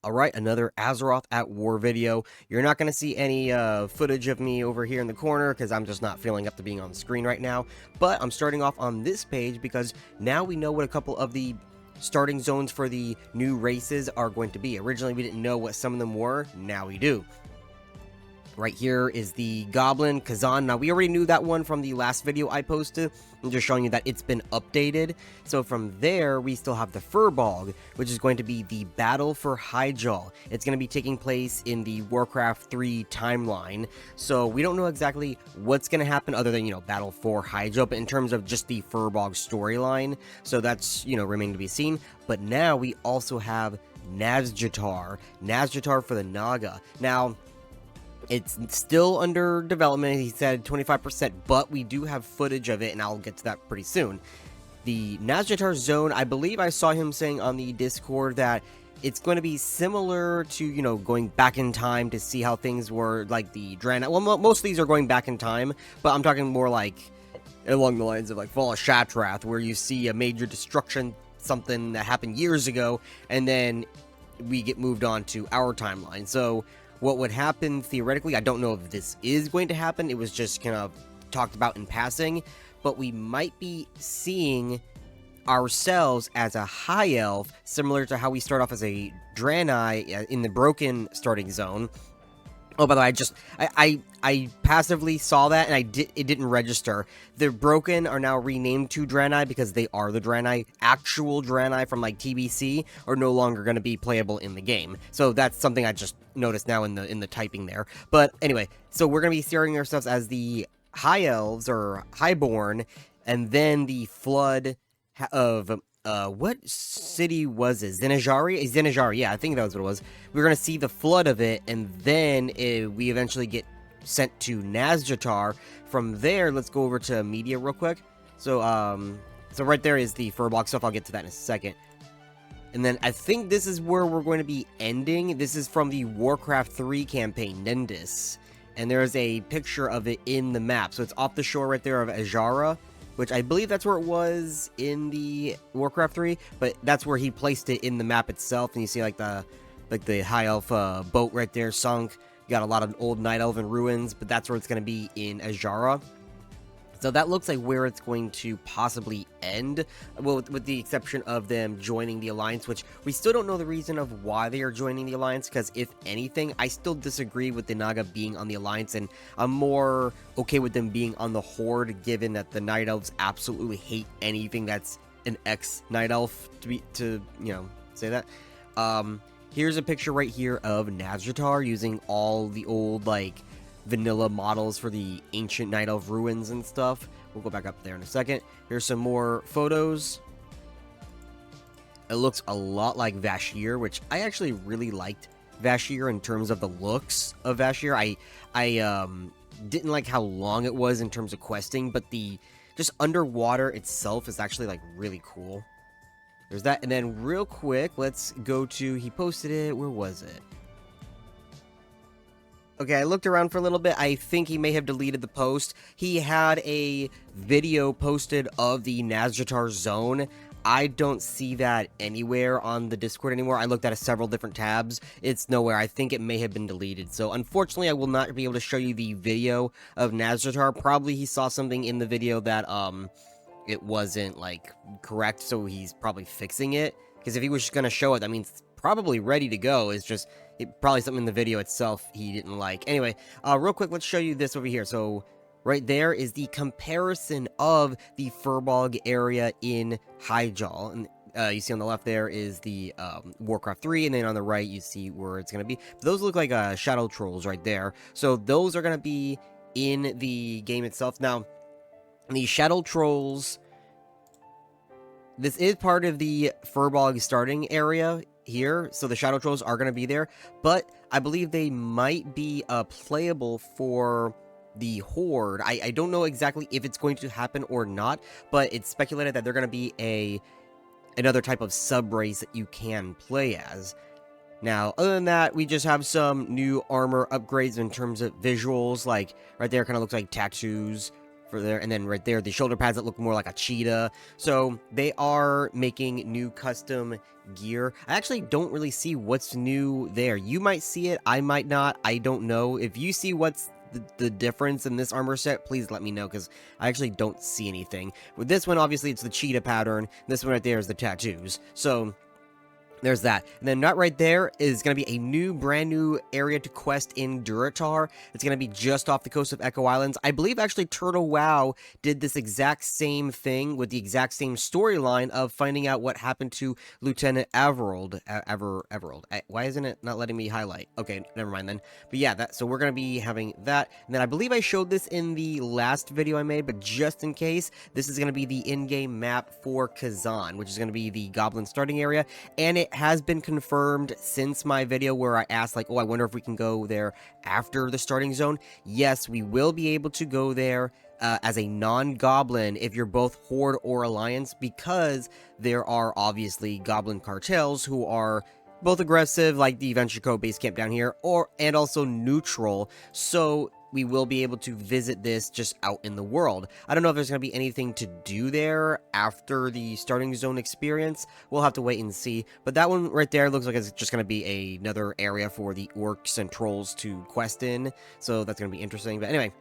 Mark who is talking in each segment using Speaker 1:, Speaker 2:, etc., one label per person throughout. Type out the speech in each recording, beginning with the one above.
Speaker 1: Alright, another Azeroth at War video. You're not going to see any footage of me over here in the corner because I'm just not feeling up to being on the screen right now. But I'm starting off on this page because now we know what a couple of the starting zones for the new races are going to be. Originally, we didn't know what some of them were. Now we do. Right here is the Goblin, Kazan. Now, we already knew that one from the last video I posted. I'm just showing you that it's been updated. So from there, we still have the Furbolg, which is going to be the Battle for Hyjal. It's going to be taking place in the Warcraft 3 timeline. So we don't know exactly what's going to happen other than, Battle for Hyjal, but in terms of just the Furbolg storyline. So that's, remaining to be seen. But now we also have Nazjatar. Nazjatar for the Naga. Now, it's still under development. He said 25%, but we do have footage of it, and I'll get to that pretty soon. The Nazjatar zone, I believe I saw him saying on the Discord that it's going to be similar to, going back in time to see how things were, like the Draenei. Well, most of these are going back in time, but I'm talking more like along the lines of like Fall of Shatrath, where you see a major destruction, something that happened years ago, and then we get moved on to our timeline. So what would happen theoretically, I don't know if this is going to happen, it was just kind of talked about in passing, but we might be seeing ourselves as a high elf, similar to how we start off as a Draenei in the Broken starting zone. Oh, by the way, I passively saw that, and it didn't register. The Broken are now renamed to Draenei because they are the Draenei. Actual Draenei from, like, TBC are no longer going to be playable in the game. So that's something I just noticed now in the typing there. But anyway, so we're going to be starting ourselves as the High Elves, or Highborn, and then the Flood of what city was it? Zenijari, yeah, I think that was what it was. We're gonna see the flood of it, and then we eventually get sent to Nazjatar. From there, let's go over to media real quick. So right there is the Furbolg stuff. I'll get to that in a second. And then I think this is where we're going to be ending. This is from the Warcraft 3 campaign, Nendis. And there's a picture of it in the map. So it's off the shore right there of Ajara, which I believe that's where it was in the Warcraft 3, but that's where he placed it in the map itself. And you see like the High Elf boat right there sunk. You got a lot of old Night Elven ruins, but that's where it's going to be in Ajara. So that looks like where it's going to possibly end, well, with the exception of them joining the Alliance, which we still don't know the reason of why they are joining the Alliance, because if anything, I still disagree with the Naga being on the Alliance, and I'm more okay with them being on the Horde, given that the Night Elves absolutely hate anything that's an ex-Night Elf, to say that. Here's a picture right here of Nazjatar using all the old, like, vanilla models for the ancient Night Elf ruins and stuff. We'll go back up there in a second. Here's some more photos. It looks a lot like Vashj'ir, which I actually really liked Vashj'ir in terms of the looks of Vashj'ir. I didn't like how long it was in terms of questing, but the just underwater itself is actually like really cool. There's that. And then real quick, let's go to, he posted it, where was it? Okay, I looked around for a little bit. I think he may have deleted the post. He had a video posted of the Nazjatar zone. I don't see that anywhere on the Discord anymore. I looked at several different tabs. It's nowhere. I think it may have been deleted. So, unfortunately, I will not be able to show you the video of Nazjatar. Probably he saw something in the video that, it wasn't, like, correct, so he's probably fixing it. Because if he was just going to show it, that means it's probably ready to go. It's just probably something in the video itself he didn't like. Anyway, real quick, let's show you this over here. So right there is the comparison of the Furbolg area in Hyjal. And you see on the left there is the Warcraft 3, and then on the right you see where it's going to be. Those look like shadow trolls right there. So those are going to be in the game itself. Now, the shadow trolls, this is part of the Furbolg starting area here, so the shadow trolls are going to be there, but I believe they might be playable for the Horde. I don't know exactly if it's going to happen or not, but it's speculated that they're going to be another type of sub-race that you can play as. Now, other than that, we just have some new armor upgrades in terms of visuals, like right there kind of looks like tattoos for there, and then right there, the shoulder pads that look more like a cheetah. So they are making new custom gear. I actually don't really see what's new there. You might see it, I might not. I don't know. If you see what's the difference in this armor set, please let me know, because I actually don't see anything. With this one, obviously, it's the cheetah pattern. This one right there is the tattoos. So there's that. And then right there is going to be a brand new area to quest in Duratar. It's going to be just off the coast of Echo Islands. I believe actually Turtle Wow did this exact same thing with the exact same storyline of finding out what happened to Lieutenant Everald. Everald. Why isn't it not letting me highlight? Okay, never mind then. But yeah, so we're going to be having that. And then I believe I showed this in the last video I made, but just in case, this is going to be the in-game map for Kazan, which is going to be the Goblin starting area. And it has been confirmed since my video where I asked, like, oh, I wonder if we can go there after the starting zone. Yes, we will be able to go there as a non-goblin if you're both Horde or Alliance, because there are obviously goblin cartels who are both aggressive, like the Adventure Code base camp down here, and also neutral. So we will be able to visit this just out in the world. I don't know if there's going to be anything to do there after the starting zone experience. We'll have to wait and see. But that one right there looks like it's just going to be another area for the orcs and trolls to quest in. So that's going to be interesting. But anyway,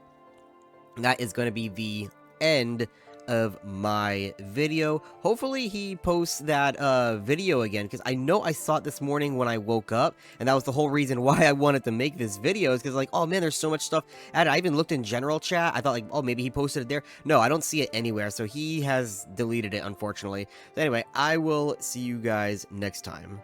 Speaker 1: that is going to be the end of my video. Hopefully he posts that video again, because I know I saw it this morning when I woke up, and that was the whole reason why I wanted to make this video, is because, like, oh man, there's so much stuff added. I even looked in general chat. I thought, like, oh, maybe he posted it there. No, I don't see it anywhere, so he has deleted it, unfortunately. So anyway, I will see you guys next time.